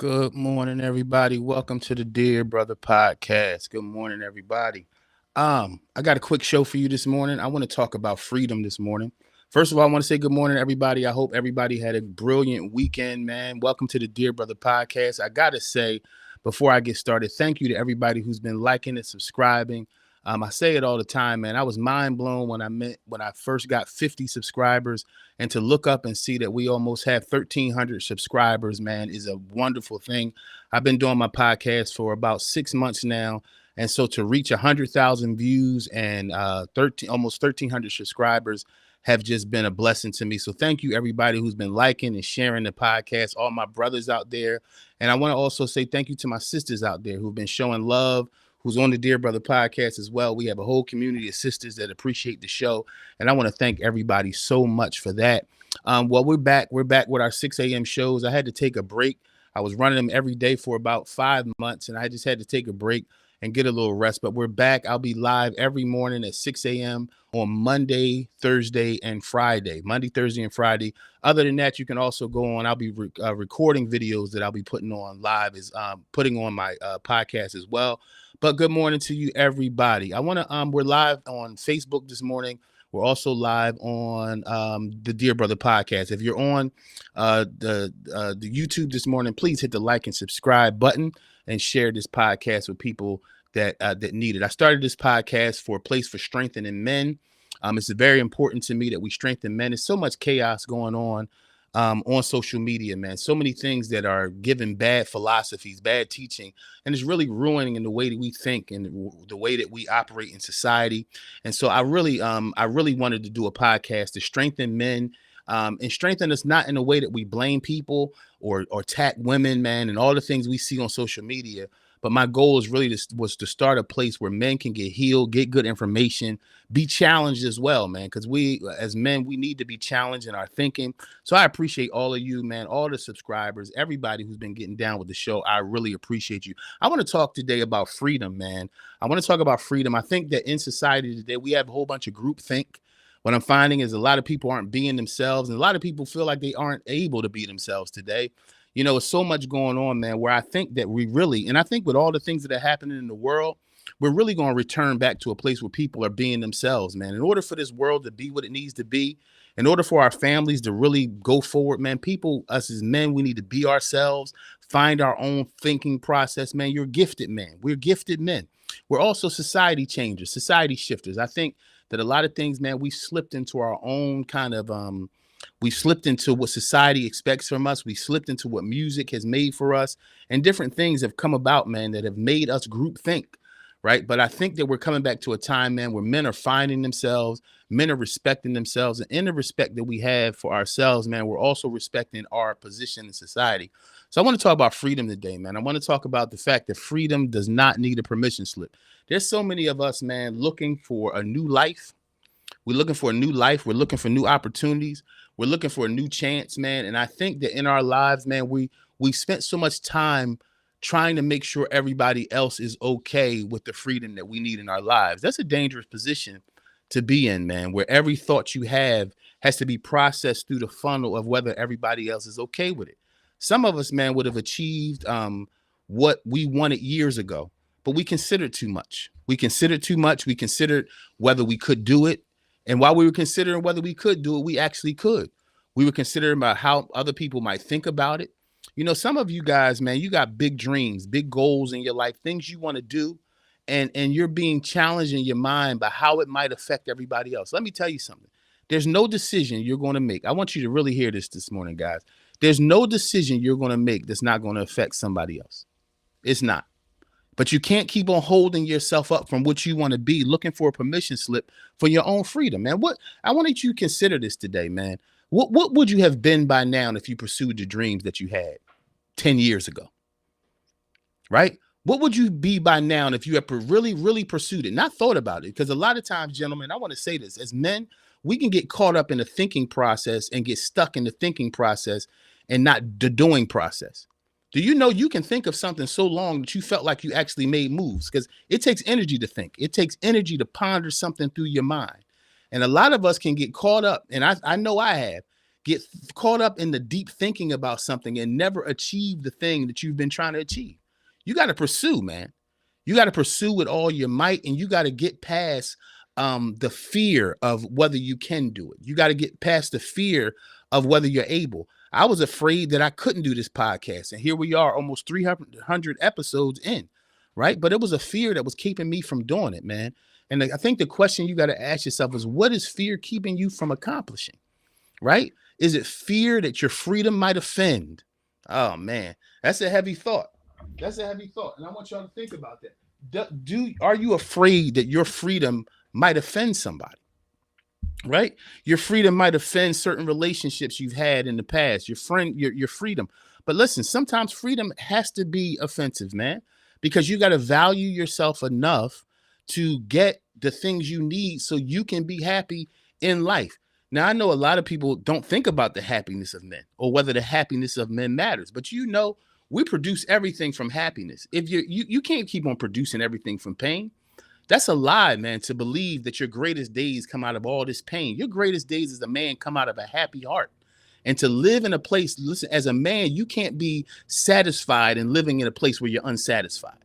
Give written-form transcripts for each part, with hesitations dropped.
Good morning, everybody. Welcome to the Dear Brother Podcast. Good morning, everybody. I got a quick show for you this morning. I want to talk about freedom this morning. First of all, I want to say good morning, everybody. I hope everybody had a brilliant weekend, man. Welcome to the Dear Brother Podcast. I gotta say, before I get started, thank you to everybody who's been liking and subscribing. I say it all the time, man. I was mind blown when I first got 50 subscribers, and to look up and see that we almost have 1,300 subscribers, man, is a wonderful thing. I've been doing my podcast for about 6 months now, and so to reach 100,000 views and 13 almost 1,300 subscribers have just been a blessing to me. So thank you, everybody who's been liking and sharing the podcast, all my brothers out there. And I want to also say thank you to my sisters out there who've been showing love, who's on the Dear Brother Podcast as well. We have a whole community of sisters that appreciate the show. And I want to thank everybody so much for that. Well, we're back. We're back with our 6 a.m. shows. I had to take a break. I was running them every day for about 5 months, and I just had to take a break and get a little rest. But we're back. I'll be live every morning at 6 a.m. on Monday, Thursday, and Friday. Monday, Thursday, and Friday. Other than that, you can also go on. I'll be recording videos that I'll be putting on live, putting on my podcast as well. But good morning to you, everybody. We're live on Facebook this morning. We're also live on the Dear Brother Podcast. If you're on the YouTube this morning, please hit the like and subscribe button and share this podcast with people that need it. I started this podcast for a place for strengthening men. It's very important to me that we strengthen men. There's so much chaos going on social media, man. So many things that are giving bad philosophies, bad teaching, and it's really ruining the way that we think and the way that we operate in society. And so I really wanted to do a podcast to strengthen men, and strengthen us not in a way that we blame people or attack women, man, and all the things we see on social media. But my goal is really was to start a place where men can get healed, get good information, be challenged as well, man. Because we, as men, we need to be challenged in our thinking. So I appreciate all of you, man, all the subscribers, everybody who's been getting down with the show. I really appreciate you. I want to talk today about freedom, man. I want to talk about freedom. I think that in society today, we have a whole bunch of groupthink. What I'm finding is a lot of people aren't being themselves, and a lot of people feel like they aren't able to be themselves today. You know, it's so much going on, man, where I think that and I think with all the things that are happening in the world, we're really going to return back to a place where people are being themselves, man. In order for this world to be what it needs to be, in order for our families to really go forward, man, us as men, we need to be ourselves, find our own thinking process, man. You're gifted, man. We're gifted men. We're also society changers, society shifters. I think that a lot of things, man, we slipped into our own kind of we slipped into what society expects from us. We slipped into what music has made for us, and different things have come about, man, that have made us group think, right? But I think that we're coming back to a time, man, where men are finding themselves, men are respecting themselves, and in the respect that we have for ourselves, man, we're also respecting our position in society. So I want to talk about freedom today, man. I want to talk about the fact that freedom does not need a permission slip. There's so many of us, man, looking for a new life. We're looking for a new life. We're looking for new opportunities. We're looking for a new chance, man. And I think that in our lives, man, we spent so much time trying to make sure everybody else is okay with the freedom that we need in our lives. That's a dangerous position to be in, man, where every thought you have has to be processed through the funnel of whether everybody else is okay with it. Some of us, man, would have achieved what we wanted years ago, but we considered too much. We considered too much. We considered whether we could do it. And while we were considering whether we could do it, we actually could. We were considering about how other people might think about it. You know, some of you guys, man, you got big dreams, big goals in your life, things you want to do, and you're being challenged in your mind by how it might affect everybody else. Let me tell you something. There's no decision you're going to make. I want you to really hear this morning, guys. There's no decision you're going to make that's not going to affect somebody else. It's not. But you can't keep on holding yourself up from what you want to be, looking for a permission slip for your own freedom, man. What I want you to consider this today, man. What would you have been by now if you pursued the dreams that you had 10 years ago? Right? What would you be by now if you had really pursued it, not thought about it? Because a lot of times, gentlemen, I want to say this, as men, we can get caught up in the thinking process and get stuck in the thinking process and not the doing process. Do you know you can think of something so long that you felt like you actually made moves? Because it takes energy to think. It takes energy to ponder something through your mind. And a lot of us can get caught up, and I know I have, get caught up in the deep thinking about something and never achieve the thing that you've been trying to achieve. You got to pursue, man. You got to pursue with all your might, and you got to get past the fear of whether you can do it. You got to get past the fear of whether you're able. I was afraid that I couldn't do this podcast, and here we are, almost 300 episodes in, right? But it was a fear that was keeping me from doing it, man. And I think the question you got to ask yourself is, what is fear keeping you from accomplishing, right? Is it fear that your freedom might offend? Oh, man, that's a heavy thought. That's a heavy thought. And I want y'all to think about that. Are you afraid that your freedom might offend somebody? Right? Your freedom might offend certain relationships you've had in the past, your freedom. But listen, sometimes freedom has to be offensive, man, because you got to value yourself enough to get the things you need so you can be happy in life. Now, I know a lot of people don't think about the happiness of men or whether the happiness of men matters, but we produce everything from happiness. If you can't keep on producing everything from pain. That's a lie, man, to believe that your greatest days come out of all this pain. Your greatest days as a man come out of a happy heart. And to live in a place, listen, as a man, you can't be satisfied in living in a place where you're unsatisfied.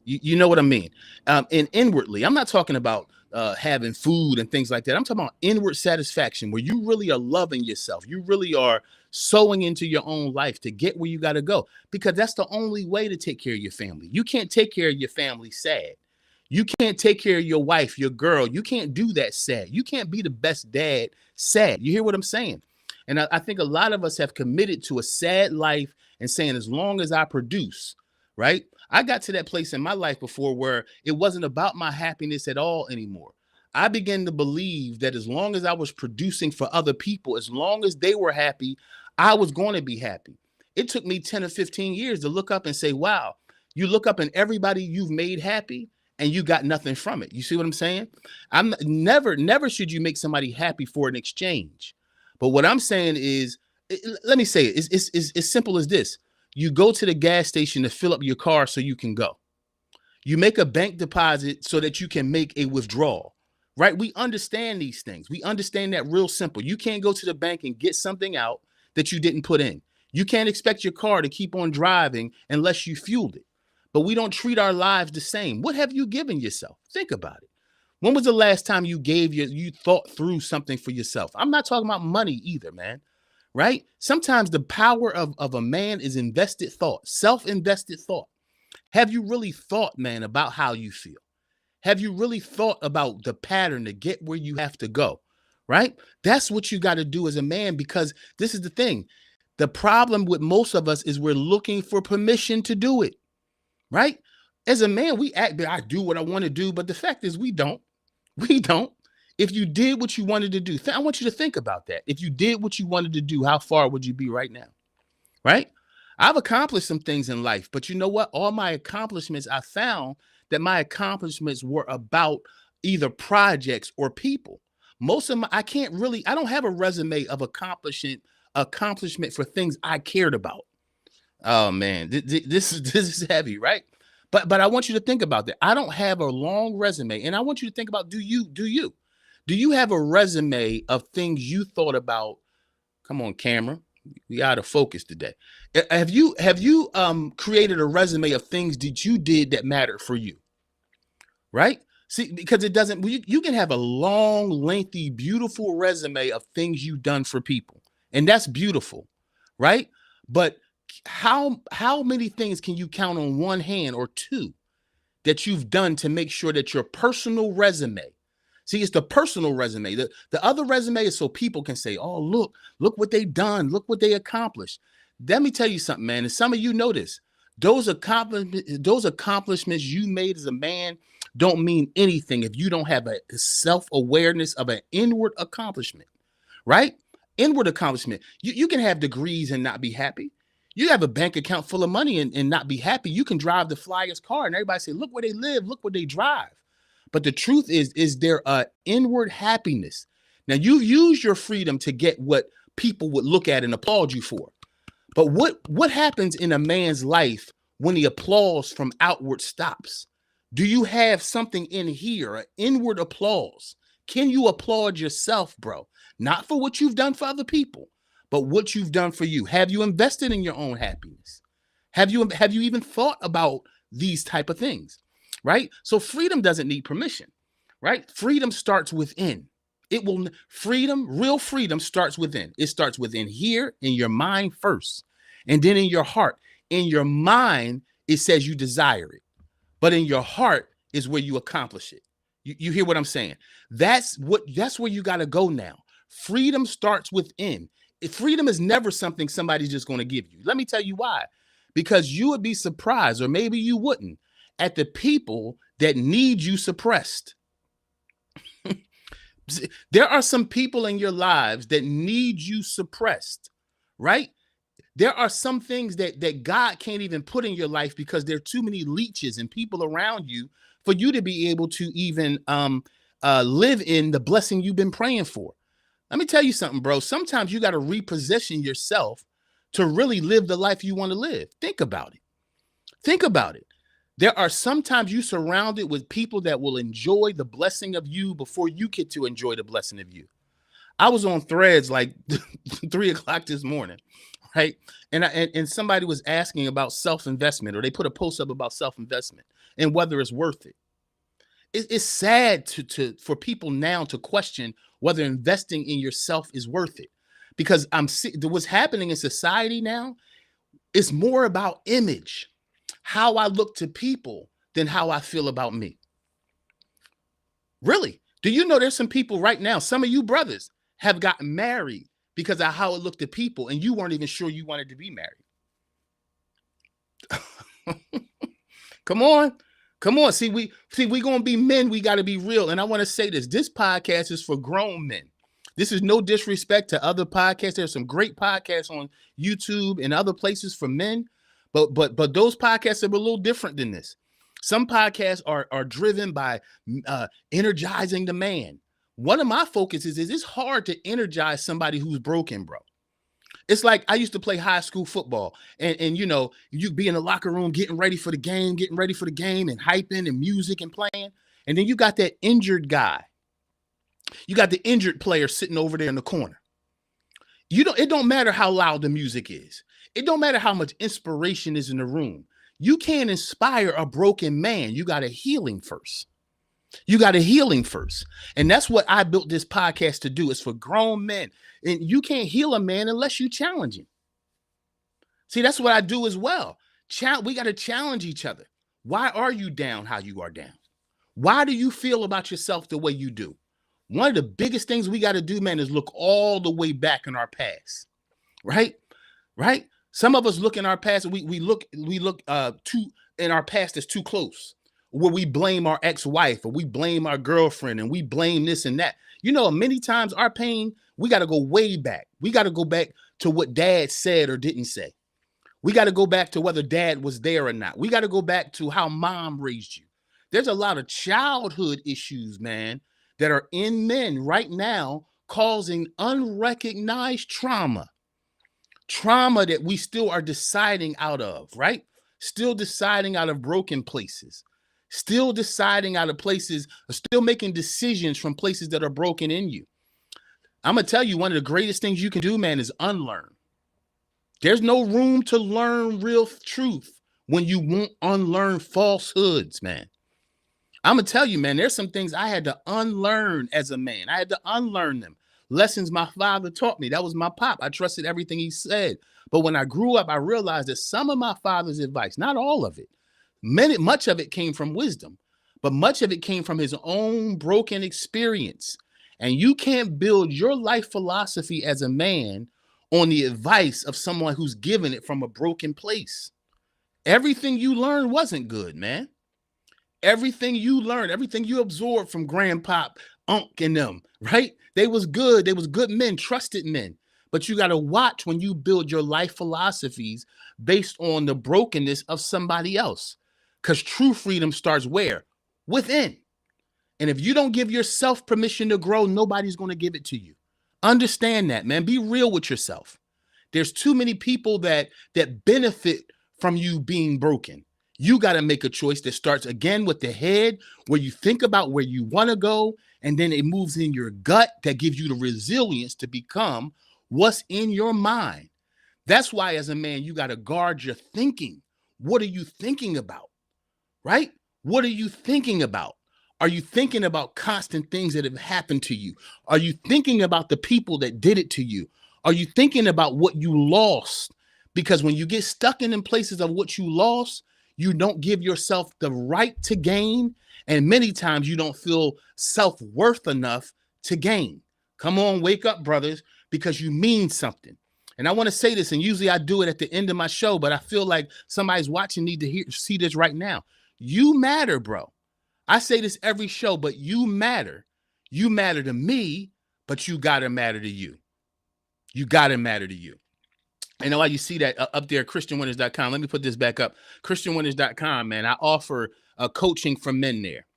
You know what I mean? And inwardly, I'm not talking about having food and things like that. I'm talking about inward satisfaction where you really are loving yourself. You really are sowing into your own life to get where you got to go, because that's the only way to take care of your family. You can't take care of your family sad. You can't take care of your wife, your girl. You can't do that sad. You can't be the best dad sad. You hear what I'm saying? And I think a lot of us have committed to a sad life and saying, as long as I produce, right? I got to that place in my life before where it wasn't about my happiness at all anymore. I began to believe that as long as I was producing for other people, as long as they were happy, I was going to be happy. It took me 10 or 15 years to look up and say, wow, you look up and everybody you've made happy, and you got nothing from it. You see what I'm saying? I'm never should you make somebody happy for an exchange. But what I'm saying is, let me say it. It's as simple as this. You go to the gas station to fill up your car so you can go. You make a bank deposit so that you can make a withdrawal, right? We understand these things. We understand that real simple. You can't go to the bank and get something out that you didn't put in. You can't expect your car to keep on driving unless you fueled it. But we don't treat our lives the same. What have you given yourself? Think about it. When was the last time you thought through something for yourself? I'm not talking about money either, man. Right? Sometimes the power of a man is invested thought, self-invested thought. Have you really thought, man, about how you feel? Have you really thought about the pattern to get where you have to go? Right? That's what you got to do as a man, because this is the thing. The problem with most of us is we're looking for permission to do it. Right? As a man, we act, I do what I want to do, but the fact is we don't. We don't. If you did what you wanted to do, I want you to think about that. If you did what you wanted to do, how far would you be right now? Right? I've accomplished some things in life, but you know what? All my accomplishments, I found that my accomplishments were about either projects or people. Most of I don't have a resume of accomplishment for things I cared about. Oh man, this is heavy, right? But I want you to think about that. I don't have a long resume, and I want you to think about, do you have a resume of things you thought about? Come on, camera, we out of focus today. Have you created a resume of things that you did that mattered for you? Right? See, because it doesn't. You can have a long, lengthy, beautiful resume of things you've done for people, and that's beautiful, right? But how many things can you count on one hand or two that you've done to make sure that your personal resume? See, it's the personal resume. The other resume is so people can say, oh, look what they've done. Look what they accomplished. Let me tell you something, man. And some of you know this. Those accomplishments you made as a man don't mean anything if you don't have a self-awareness of an inward accomplishment, right? Inward accomplishment. You can have degrees and not be happy. You have a bank account full of money and not be happy. You can drive the flyest car and everybody say, look where they live, look what they drive. But the truth is there an inward happiness? Now, you use your freedom to get what people would look at and applaud you for. But what happens in a man's life when the applause from outward stops? Do you have something in here, an inward applause? Can you applaud yourself, bro? Not for what you've done for other people, but what you've done for you. Have you invested in your own happiness? Have you even thought about these type of things? Right? So freedom doesn't need permission, right? Freedom starts within. Real freedom starts within. It starts within here in your mind first, and then in your heart. In your mind, it says you desire it, but in your heart is where you accomplish it. You hear what I'm saying? That's where you got to go now. Freedom starts within. Freedom is never something somebody's just going to give you. Let me tell you why. Because you would be surprised, or maybe you wouldn't, at the people that need you suppressed. There are some people in your lives that need you suppressed, right? There are some things that God can't even put in your life because there are too many leeches and people around you for you to be able to even live in the blessing you've been praying for. Let me tell you something, bro. Sometimes you got to reposition yourself to really live the life you want to live. Think about it. Think about it. There are sometimes you surrounded with people that will enjoy the blessing of you before you get to enjoy the blessing of you. I was on Threads like 3 o'clock this morning, right? And somebody was asking about self-investment, or they put a post up about self-investment and whether it's worth it. It's sad for people now to question whether investing in yourself is worth it, because what's happening in society now is more about image, how I look to people, than how I feel about me. Really? Do you know there's some people right now, some of you brothers have gotten married because of how it looked to people, and you weren't even sure you wanted to be married. Come on. Come on. See, we going to be men. We got to be real. And I want to say this. This podcast is for grown men. This is no disrespect to other podcasts. There's some great podcasts on YouTube and other places for men. But those podcasts are a little different than this. Some podcasts are driven by energizing the man. One of my focuses is it's hard to energize somebody who's broken, bro. It's like I used to play high school football, and you know, you'd be in the locker room getting ready for the game and hyping and music and playing. And then you got that injured guy. You got the injured player sitting over there in the corner. It don't matter how loud the music is. It don't matter how much inspiration is in the room. You can't inspire a broken man. You got a healing first. You got a healing first. And that's what I built this podcast to do. It's for grown men. And you can't heal a man unless you challenge him. See, that's what I do as well. We got to challenge each other. Why are you down how you are down? Why do you feel about yourself the way you do? One of the biggest things we got to do, man, is look all the way back in our past. Right? Right? Some of us look in our past, and we look too in our past that's too close, where we blame our ex-wife, or we blame our girlfriend, and we blame this and that. You know, many times our pain, we got to go way back. We got to go back to what dad said or didn't say. We got to go back to whether dad was there or not. We got to go back to how mom raised you. There's a lot of childhood issues, man, that are in men right now causing unrecognized trauma. Trauma that we still are deciding out of, right? Still deciding out of broken places. Still deciding out of places, still making decisions from places that are broken in you. I'm going to tell you, one of the greatest things you can do, man, is unlearn. There's no room to learn real truth when you won't unlearn falsehoods, man. I'm going to tell you, man, there's some things I had to unlearn as a man. I had to unlearn them. Lessons my father taught me. That was my pop. I trusted everything he said. But when I grew up, I realized that some of my father's advice, not all of it, much of it came from wisdom, but much of it came from his own broken experience. And you can't build your life philosophy as a man on the advice of someone who's given it from a broken place. Everything you learned wasn't good, man. Everything you learned, everything you absorbed from grandpa, Unc and them, right? They was good. They was good men, trusted men. But you got to watch when you build your life philosophies based on the brokenness of somebody else. Because true freedom starts where? Within. And if you don't give yourself permission to grow, nobody's going to give it to you. Understand that, man. Be real with yourself. There's too many people that benefit from you being broken. You got to make a choice that starts again with the head, where you think about where you want to go, and then it moves in your gut that gives you the resilience to become What's in your mind? That's why as a man, you got to guard your thinking. What are you thinking about? Right? What are you thinking about? Are you thinking about constant things that have happened to you? Are you thinking about the people that did it to you? Are you thinking about what you lost? Because when you get stuck in places of what you lost, you don't give yourself the right to gain. And many times you don't feel self-worth enough to gain. Come on, wake up, brothers, because you mean something. And I want to say this, and usually I do it at the end of my show, but I feel like somebody's watching need to see this right now. You matter, bro. I say this every show, but you matter. You matter to me, but you got to matter to you. You got to matter to you. And why you see that up there, christianwinners.com. Let me put this back up. christianwinners.com, man. I offer coaching for men there,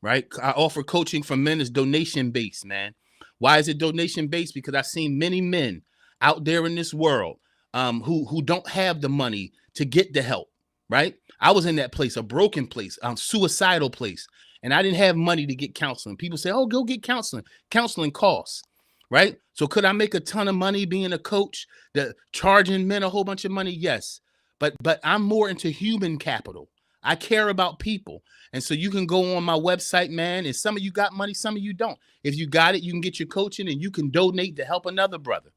right? I offer coaching for men is donation-based, man. Why is it donation-based? Because I've seen many men out there in this world who don't have the money to get the help, right? I was in that place, a broken place, a suicidal place, and I didn't have money to get counseling. People say, oh, go get counseling. Counseling costs, right? So could I make a ton of money being a coach, charging men a whole bunch of money? Yes, but I'm more into human capital. I care about people. And so you can go on my website, man, and some of you got money, some of you don't. If you got it, you can get your coaching and you can donate to help another brother.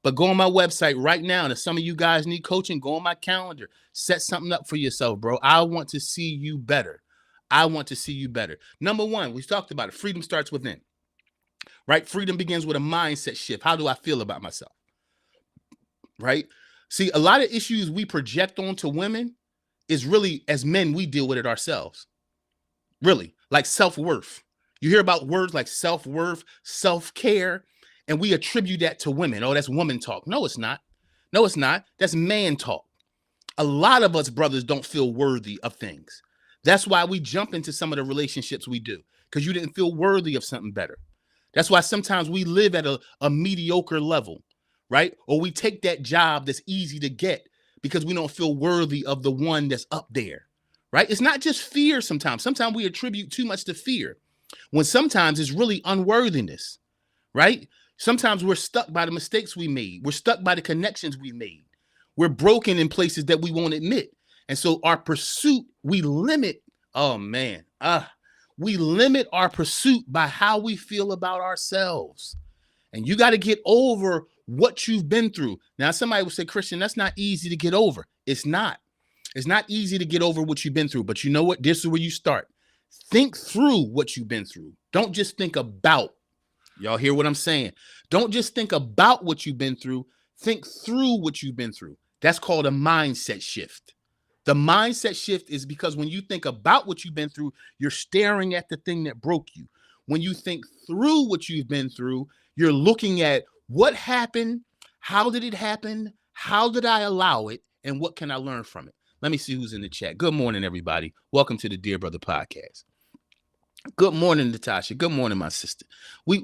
But go on my website right now, and if some of you guys need coaching, go on my calendar. Set something up for yourself, bro. I want to see you better. I want to see you better. Number one, we talked about it. Freedom starts within, right? Freedom begins with a mindset shift. How do I feel about myself, right? See, a lot of issues we project onto women is really, as men, we deal with it ourselves. Really, like self-worth. You hear about words like self-worth, self-care, and we attribute that to women. Oh, that's woman talk. No, it's not. No, it's not. That's man talk. A lot of us brothers don't feel worthy of things. That's why we jump into some of the relationships we do, because you didn't feel worthy of something better. That's why sometimes we live at a mediocre level, right? Or we take that job that's easy to get because we don't feel worthy of the one that's up there, right? It's not just fear sometimes. Sometimes we attribute too much to fear, when sometimes it's really unworthiness, right? Sometimes we're stuck by the mistakes we made. We're stuck by the connections we made. We're broken in places that we won't admit. And so our pursuit, we limit, we limit our pursuit by how we feel about ourselves. And you got to get over what you've been through. Now, somebody will say, Christian, that's not easy to get over. It's not. It's not easy to get over what you've been through. But you know what? This is where you start. Think through what you've been through. Don't just think about. Y'all hear what I'm saying? Don't just think about what you've been through. Think through what you've been through. That's called a mindset shift. The mindset shift is because when you think about what you've been through, you're staring at the thing that broke you. When you think through what you've been through, you're looking at what happened, how did it happen, how did I allow it, and what can I learn from it? Let me see who's in the chat. Good morning, everybody. Welcome to the Dear Brother Podcast. Good morning, Natasha. Good morning, my sister. We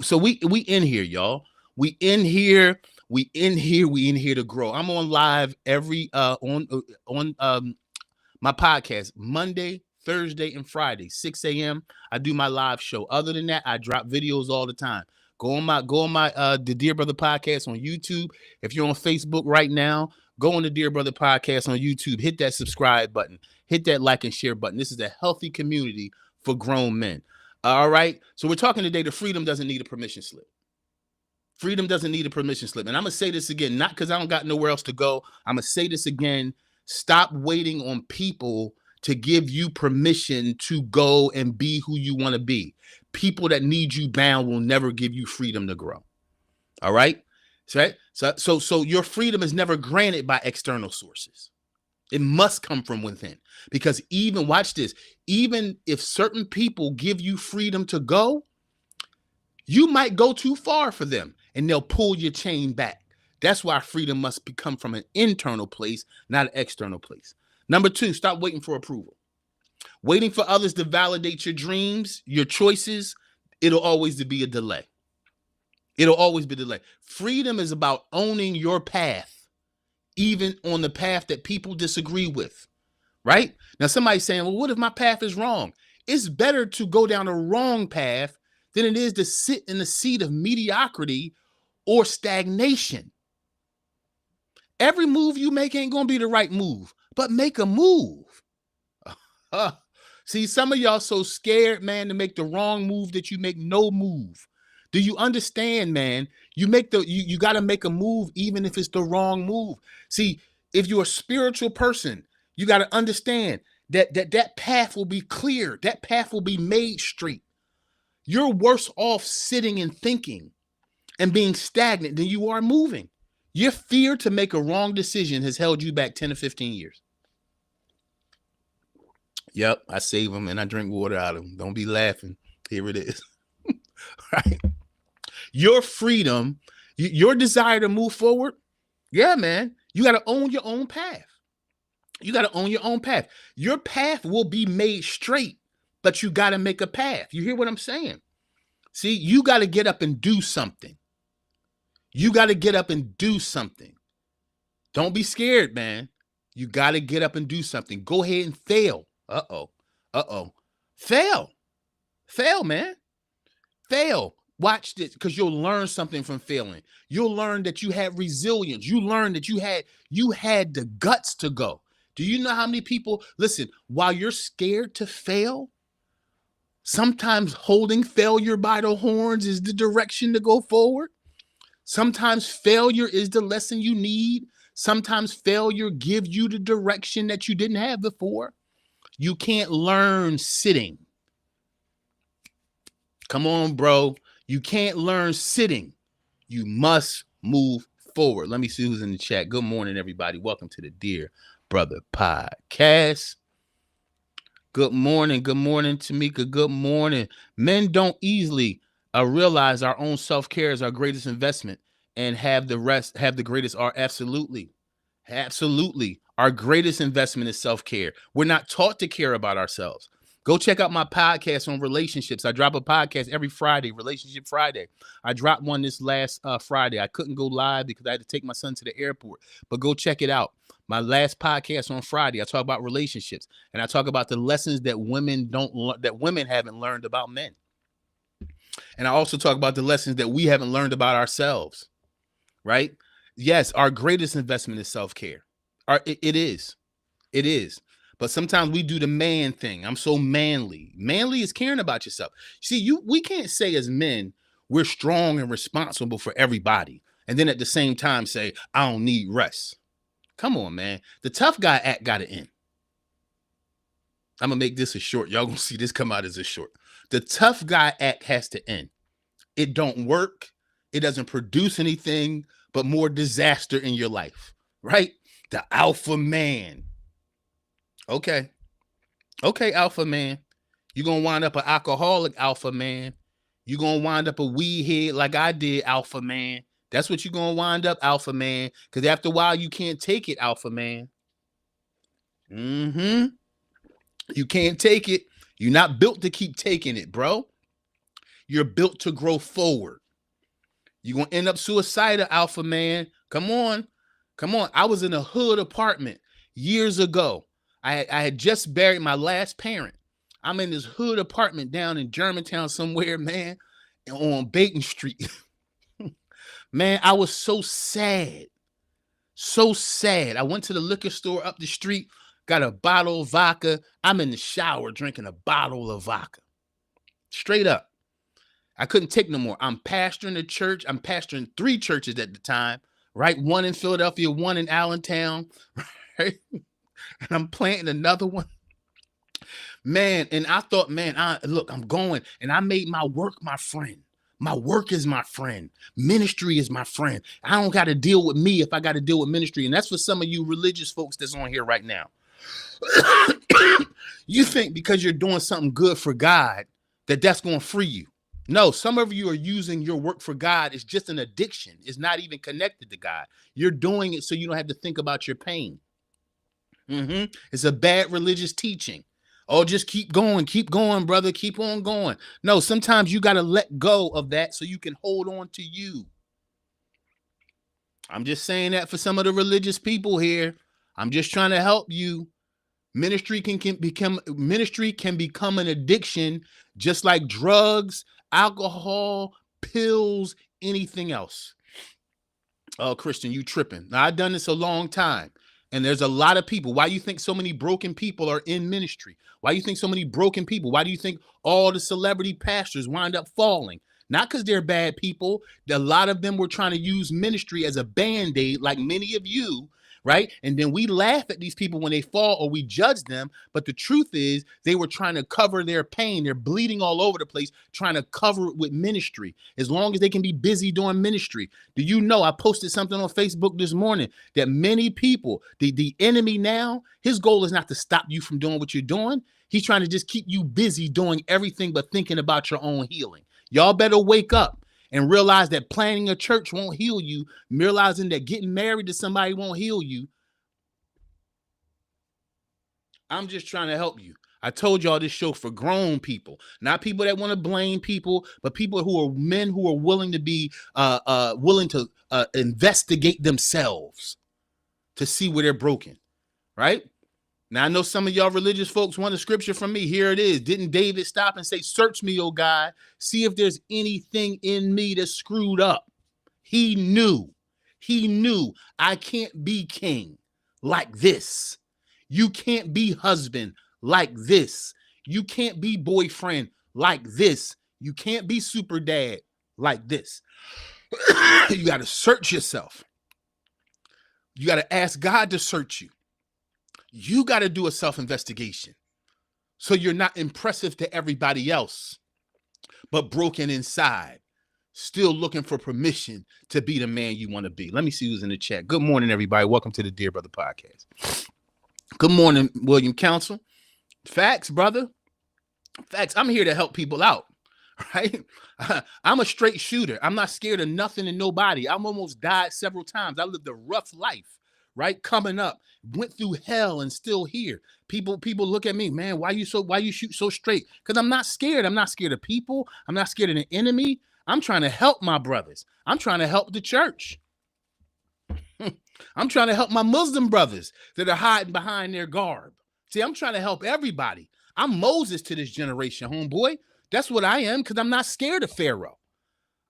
in here, y'all. We in here to grow. I'm on live every on my podcast Monday, Thursday, and Friday, 6 a.m. I do my live show. Other than that, I drop videos all the time. Go on my the Dear Brother Podcast on YouTube. If you're on Facebook right now, go on the Dear Brother Podcast on YouTube. Hit that subscribe button. Hit that like and share button. This is a healthy community for grown men. All right. So we're talking today. The freedom doesn't need a permission slip. Freedom doesn't need a permission slip. And I'm going to say this again, not because I don't got nowhere else to go. I'm going to say this again. Stop waiting on people to give you permission to go and be who you want to be. People that need you bound will never give you freedom to grow. All right. So your freedom is never granted by external sources. It must come from within, because watch this, even if certain people give you freedom to go, you might go too far for them and they'll pull your chain back. That's why freedom must come from an internal place, not an external place. Number two, stop waiting for approval. Waiting for others to validate your dreams, your choices, it'll always be a delay. It'll always be a delay. Freedom is about owning your path, even on the path that people disagree with, right? Now, somebody's saying, well, what if my path is wrong? It's better to go down a wrong path than it is to sit in the seat of mediocrity or stagnation. Every move you make ain't gonna be the right move, but make a move. See, some of y'all so scared, man, to make the wrong move that you make no move. Do you understand, man? You got to make a move even if it's the wrong move. See, if you're a spiritual person, you got to understand that path will be clear. That path will be made straight. You're worse off sitting and thinking and being stagnant than you are moving. Your fear to make a wrong decision has held you back 10 to 15 years. Yep, I save them and I drink water out of them. Don't be laughing. Here it is. Right? Your freedom, your desire to move forward. Yeah, man. You got to own your own path. You got to own your own path. Your path will be made straight, but you got to make a path. You hear what I'm saying? See, you got to get up and do something. You got to get up and do something. Don't be scared, man. You got to get up and do something. Go ahead and fail. Fail, man. Fail. Watch this, because you'll learn something from failing. You'll learn that you had resilience. You learn that you had the guts to go. Do you know how many people, listen, while you're scared to fail, sometimes holding failure by the horns is the direction to go forward. Sometimes failure is the lesson you need. Sometimes failure gives you the direction that you didn't have before. You can't learn sitting. Come on, bro. You can't learn sitting. You must move forward. Let me see who's in the chat. Good morning, everybody. Welcome to the Dear Brother Podcast. Good morning. Good morning, Tamika. Good morning. Men don't easily realize our own self-care is our greatest investment and have the greatest are absolutely. Absolutely. Our greatest investment is self-care. We're not taught to care about ourselves. Go check out my podcast on relationships. I drop a podcast every Friday, Relationship Friday. I dropped one this last Friday. I couldn't go live because I had to take my son to the airport, but go check it out. My last podcast on Friday, I talk about relationships and I talk about the lessons that women haven't learned about men. And I also talk about the lessons that we haven't learned about ourselves, right? Yes, our greatest investment is self-care. It is. But sometimes we do the man thing. I'm so manly. Manly is caring about yourself. See, we can't say as men, we're strong and responsible for everybody. And then at the same time say, I don't need rest. Come on, man. The tough guy act got to end. I'm going to make this a short. Y'all going to see this come out as a short. The tough guy act has to end. It don't work. It doesn't produce anything but more disaster in your life, right? The alpha man. Okay, alpha man. You're going to wind up an alcoholic alpha man. You're going to wind up a weed head like I did, alpha man. That's what you're going to wind up, alpha man. Because after a while, you can't take it, alpha man. You can't take it. You're not built to keep taking it, bro. You're built to grow forward. You're going to end up suicidal, alpha man. Come on. I was in a hood apartment years ago. I had just buried my last parent. I'm in this hood apartment down in Germantown somewhere, man, on Bacon Street. Man, I was so sad. So sad. I went to the liquor store up the street, got a bottle of vodka. I'm in the shower drinking a bottle of vodka. Straight up. I couldn't take no more. I'm pastoring a church. I'm pastoring 3 churches at the time, right? One in Philadelphia, one in Allentown, right? And I'm planting another one. Man, and I thought, man, I'm going. And I made my work my friend. My work is my friend. Ministry is my friend. I don't got to deal with me if I got to deal with ministry. And that's for some of you religious folks that's on here right now. You think because you're doing something good for God, that's going to free you. No, some of you are using your work for God. It's just an addiction. It's not even connected to God. You're doing it so you don't have to think about your pain. It's a bad religious teaching. Oh, just keep going, brother. Keep on going. No, sometimes you got to let go of that so you can hold on to you. I'm just saying that for some of the religious people here. I'm just trying to help you. Ministry can become an addiction, just like drugs, alcohol, pills, anything else. Oh, Christian, you tripping. Now, I've done this a long time. And there's a lot of people. Why do you think so many broken people are in ministry? Why do you think so many broken people? Why do you think all the celebrity pastors wind up falling? Not because they're bad people. A lot of them were trying to use ministry as a band-aid, like many of you, right? And then we laugh at these people when they fall or we judge them. But the truth is they were trying to cover their pain. They're bleeding all over the place, trying to cover it with ministry. As long as they can be busy doing ministry. Do you know, I posted something on Facebook this morning that many people, the enemy now, his goal is not to stop you from doing what you're doing. He's trying to just keep you busy doing everything but thinking about your own healing. Y'all better wake up and realize that planning a church won't heal you, realizing that getting married to somebody won't heal you. I'm just trying to help you. I told y'all this show for grown people, not people that want to blame people, but people who are men who are willing to be willing to investigate themselves to see where they're broken, right? Now, I know some of y'all religious folks want a scripture from me. Here it is. Didn't David stop and say, search me, O God, see if there's anything in me that's screwed up? He knew I can't be king like this. You can't be husband like this. You can't be boyfriend like this. You can't be super dad like this. You got to search yourself. You got to ask God to search you. You got to do a self-investigation so you're not impressive to everybody else, but broken inside, still looking for permission to be the man you want to be. Let me see who's in the chat. Good morning, everybody. Welcome to the Dear Brother Podcast. Good morning, William Counsel. Facts, brother. Facts. I'm here to help people out, right? I'm a straight shooter. I'm not scared of nothing and nobody. I've almost died several times. I lived a rough life, right? Coming up, went through hell and still here. People look at me, man, why you shoot so straight? Because I'm not scared. I'm not scared of people. I'm not scared of the enemy. I'm trying to help my brothers. I'm trying to help the church. I'm trying to help my Muslim brothers that are hiding behind their garb. See, I'm trying to help everybody. I'm Moses to this generation, homeboy. That's what I am, because I'm not scared of Pharaoh.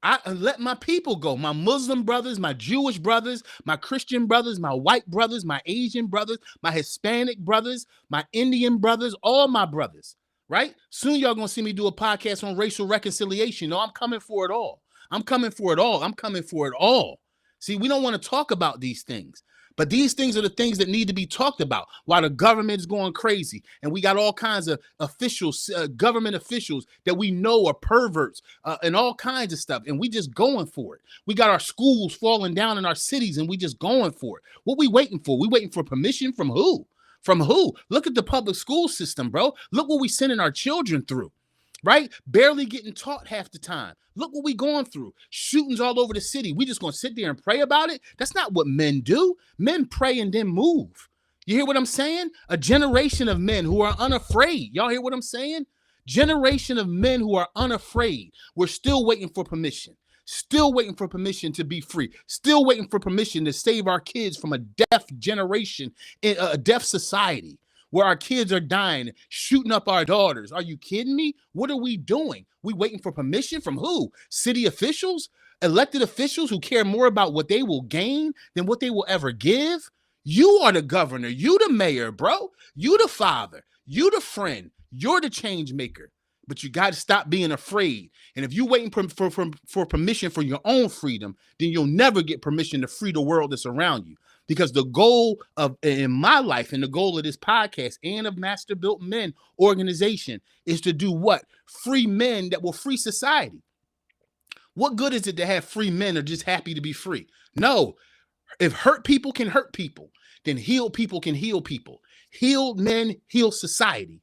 I let my people go. My Muslim brothers, my Jewish brothers, my Christian brothers, my white brothers, my Asian brothers, my Hispanic brothers, my Indian brothers, all my brothers, right? Soon y'all gonna see me do a podcast on racial reconciliation. No, I'm coming for it all. I'm coming for it all. I'm coming for it all. See, we don't want to talk about these things, but these things are the things that need to be talked about while the government is going crazy. And we got all kinds of officials, government officials that we know are perverts and all kinds of stuff. And we just going for it. We got our schools falling down in our cities and we just going for it. What we waiting for? We waiting for permission from who? From who? Look at the public school system, bro. Look what we sending our children through. Right? Barely getting taught half the time. Look what we going through. Shootings all over the city. We just going to sit there and pray about it? That's not what men do. Men pray and then move. You hear what I'm saying? A generation of men who are unafraid. Y'all hear what I'm saying? Generation of men who are unafraid. We're still waiting for permission. Still waiting for permission to be free. Still waiting for permission to save our kids from a deaf generation, in a deaf society, where our kids are dying, shooting up our daughters. Are you kidding me? What are we doing? We waiting for permission from who? City officials? Elected officials who care more about what they will gain than what they will ever give? You are the governor. You the mayor, bro. You the father. You the friend. You're the change maker. But you got to stop being afraid. And if you're waiting for permission for your own freedom, then you'll never get permission to free the world that's around you. Because the goal of in my life and the goal of this podcast and of Master Built Men organization is to do what? Free men that will free society. What good is it to have free men that are just happy to be free? No. If hurt people can hurt people, then healed people can heal people. Healed men heal society.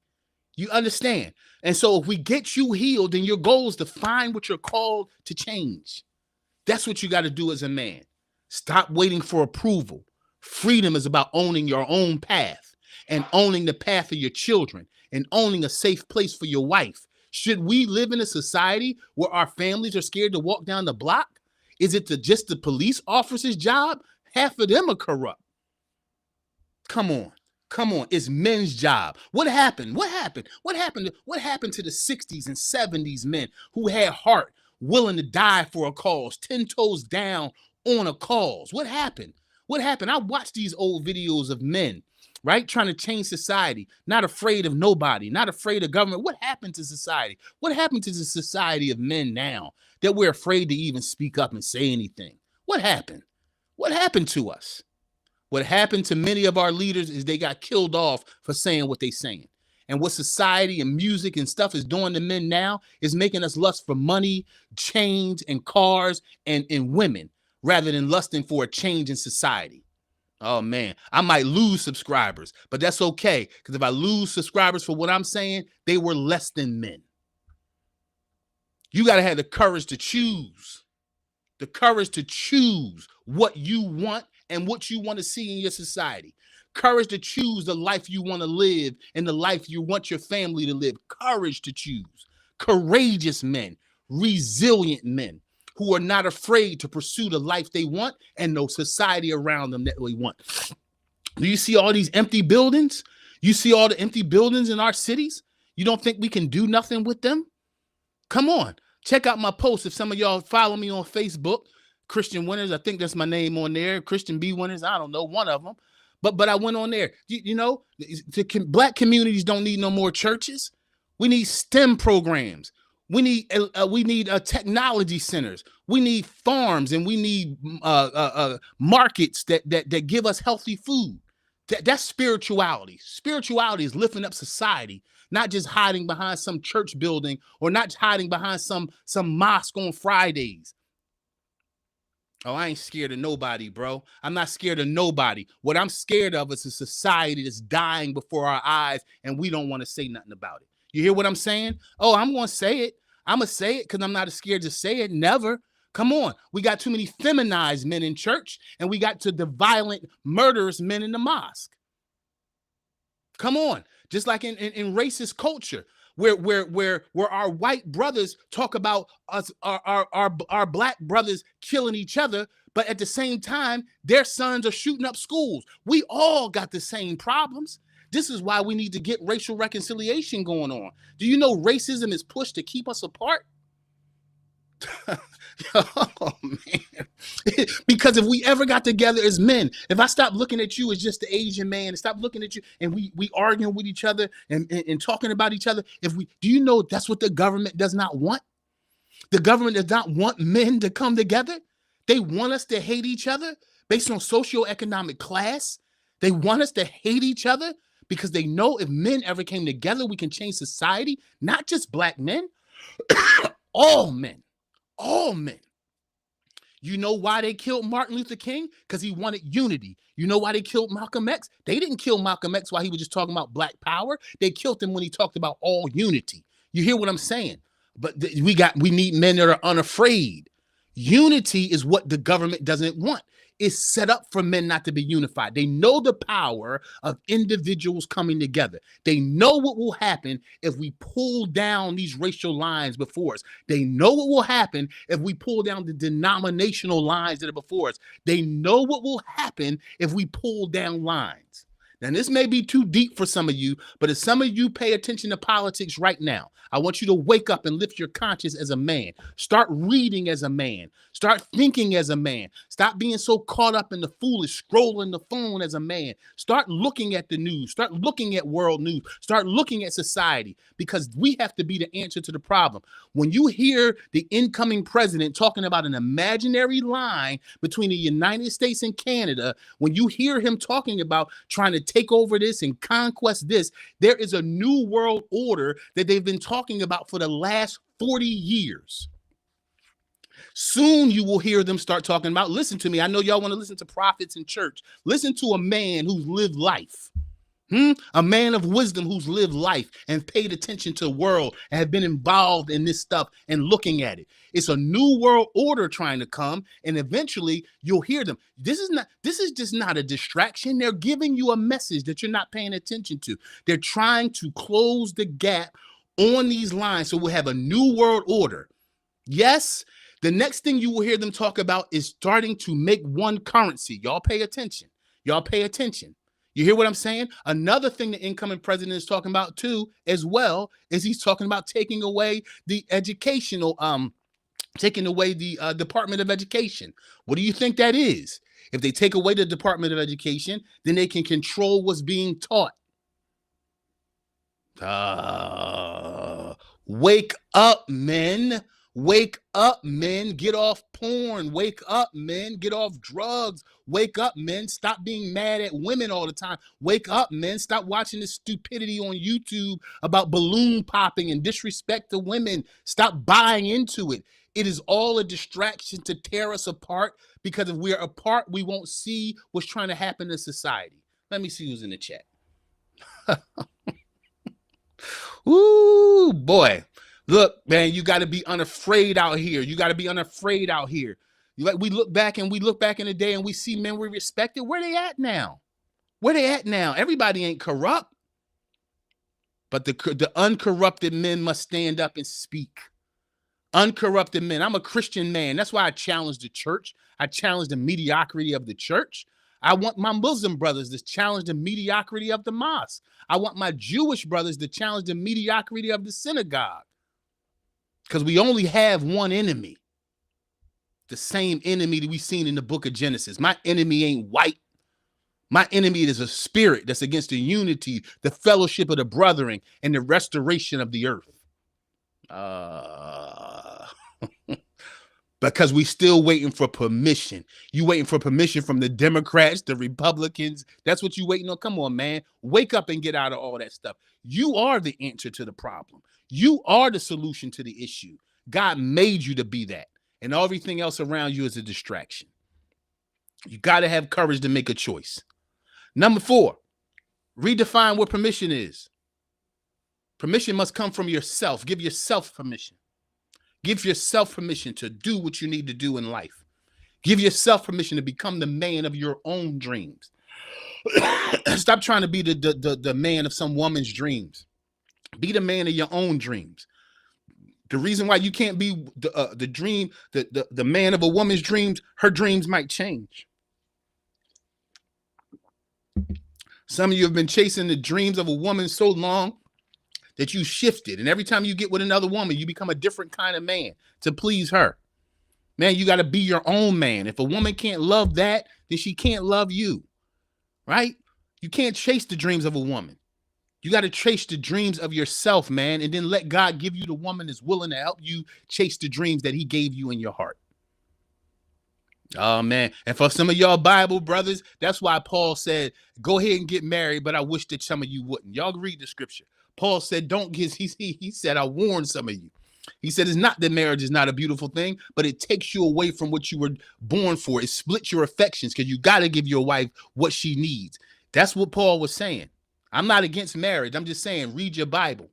You understand? And so if we get you healed, then your goal is to find what you're called to change. That's what you got to do as a man. Stop waiting for approval. Freedom is about owning your own path and owning the path of your children and owning a safe place for your wife. Should we live in a society where our families are scared to walk down the block? Is it just the police officer's job? Half of them are corrupt. Come on. It's men's job. What happened? What happened to the 60s and 70s men who had heart, willing to die for a cause, 10 toes down on a cause. What happened? What happened? I watched these old videos of men, right, trying to change society, not afraid of nobody, not afraid of government. What happened to society? What happened to the society of men now that we're afraid to even speak up and say anything? What happened? What happened to us? What happened to many of our leaders is they got killed off for saying what they saying. And what society and music and stuff is doing to men now is making us lust for money, chains, and cars and women rather than lusting for a change in society. Oh man, I might lose subscribers, but that's okay. Because if I lose subscribers for what I'm saying, they were less than men. You got to have the courage to choose. The courage to choose what you want and what you want to see in your society. Courage to choose the life you want to live and the life you want your family to live. Courage to choose. Courageous men, resilient men who are not afraid to pursue the life they want and the society around them that they want. Do you see all these empty buildings? You see all the empty buildings in our cities? You don't think we can do nothing with them? Come on. Check out my post. If some of y'all follow me on Facebook, Christian Winners, I think that's my name on there. Christian B Winners, I don't know, one of them. But I went on there. You know, black communities don't need no more churches. We need STEM programs. We need technology centers. We need farms, and we need markets that give us healthy food. That's spirituality. Spirituality is lifting up society, not just hiding behind some church building or not hiding behind some mosque on Fridays. Oh, I ain't scared of nobody, bro. I'm not scared of nobody. What I'm scared of is a society that's dying before our eyes, and we don't want to say nothing about it. You hear what I'm saying? Oh, I'm going to say it. I'm going to say it because I'm not scared to say it. Never. Come on. We got too many feminized men in church, and we got the violent, murderous men in the mosque. Come on. Just like in racist culture, where our white brothers talk about us, our black brothers killing each other, but at the same time, their sons are shooting up schools. We all got the same problems. This is why we need to get racial reconciliation going on. Do you know racism is pushed to keep us apart? Oh man. Because if we ever got together as men, if I stop looking at you as just the Asian man and stop looking at you and we arguing with each other and talking about each other, do you know that's what the government does not want? The government does not want men to come together. They want us to hate each other based on socioeconomic class. They want us to hate each other because they know if men ever came together, we can change society, not just black men, all men. All men. You know why they killed Martin Luther King? Because he wanted unity. You know why they killed Malcolm X? They didn't kill Malcolm X while he was just talking about black power. They killed him when he talked about all unity. You hear what I'm saying? But we need men that are unafraid. Unity is what the government doesn't want. It's set up for men not to be unified. They know the power of individuals coming together. They know what will happen if we pull down these racial lines before us. They know what will happen if we pull down the denominational lines that are before us. They know what will happen if we pull down lines. Now, this may be too deep for some of you, but if some of you pay attention to politics right now, I want you to wake up and lift your conscience as a man. Start reading as a man. Start thinking as a man. Stop being so caught up in the foolish scrolling the phone as a man. Start looking at the news. Start looking at world news. Start looking at society, because we have to be the answer to the problem. When you hear the incoming president talking about an imaginary line between the United States and Canada, when you hear him talking about trying to take over this and conquest this, there is a new world order that they've been talking about for the last 40 years. Soon you will hear them start talking about, listen to me, I know y'all want to listen to prophets in church. Listen to a man who's lived life. A man of wisdom who's lived life and paid attention to the world and have been involved in this stuff and looking at it. It's a new world order trying to come, and eventually you'll hear them. This is just not a distraction. They're giving you a message that you're not paying attention to. They're trying to close the gap on these lines so we'll have a new world order. Yes, the next thing you will hear them talk about is starting to make one currency. Y'all pay attention. Y'all pay attention. You hear what I'm saying? Another thing the incoming president is talking about too, as well, is he's talking about taking away the educational taking away the Department of Education. What do you think that is? If they take away the Department of Education, then they can control what's being taught. Wake up, men. Wake up, men. Get off porn. Wake up, men. Get off drugs. Wake up, men. Stop being mad at women all the time. Wake up, men. Stop watching this stupidity on YouTube about balloon popping and disrespect to women. Stop buying into it. It is all a distraction to tear us apart, because if we're apart, we won't see what's trying to happen in society. Let me see who's in the chat. Ooh, boy. Look, man, you got to be unafraid out here. You got to be unafraid out here. We look back in the day and we see men we respected. Where they at now? Where they at now? Everybody ain't corrupt. But the uncorrupted men must stand up and speak. Uncorrupted men. I'm a Christian man. That's why I challenge the church. I challenge the mediocrity of the church. I want my Muslim brothers to challenge the mediocrity of the mosque. I want my Jewish brothers to challenge the mediocrity of the synagogue. Because we only have one enemy. The same enemy that we've seen in the book of Genesis. My enemy ain't white. My enemy is a spirit that's against the unity, the fellowship of the brethren, and the restoration of the earth. Because we still waiting for permission. You waiting for permission from the Democrats, the Republicans. That's what you waiting on. Come on, man. Wake up and get out of all that stuff. You are the answer to the problem. You are the solution to the issue. God made you to be that. And everything else around you is a distraction. You got to have courage to make a choice. Number 4, redefine what permission is. Permission must come from yourself. Give yourself permission. Give yourself permission to do what you need to do in life. Give yourself permission to become the man of your own dreams. Stop trying to be the man of some woman's dreams. Be the man of your own dreams. The reason why you can't be the man of a woman's dreams, her dreams might change. Some of you have been chasing the dreams of a woman so long that you shifted. And every time you get with another woman, you become a different kind of man to please her. Man, you got to be your own man. If a woman can't love that, then she can't love you, right? You can't chase the dreams of a woman. You got to chase the dreams of yourself, man, and then let God give you the woman that's willing to help you chase the dreams that he gave you in your heart. Oh, man. And for some of y'all Bible brothers, that's why Paul said, go ahead and get married, but I wish that some of you wouldn't. Y'all read the scripture. Paul said, don't get, he said, I warn some of you. He said, it's not that marriage is not a beautiful thing, but it takes you away from what you were born for. It splits your affections because you got to give your wife what she needs. That's what Paul was saying. I'm not against marriage. I'm just saying, read your Bible.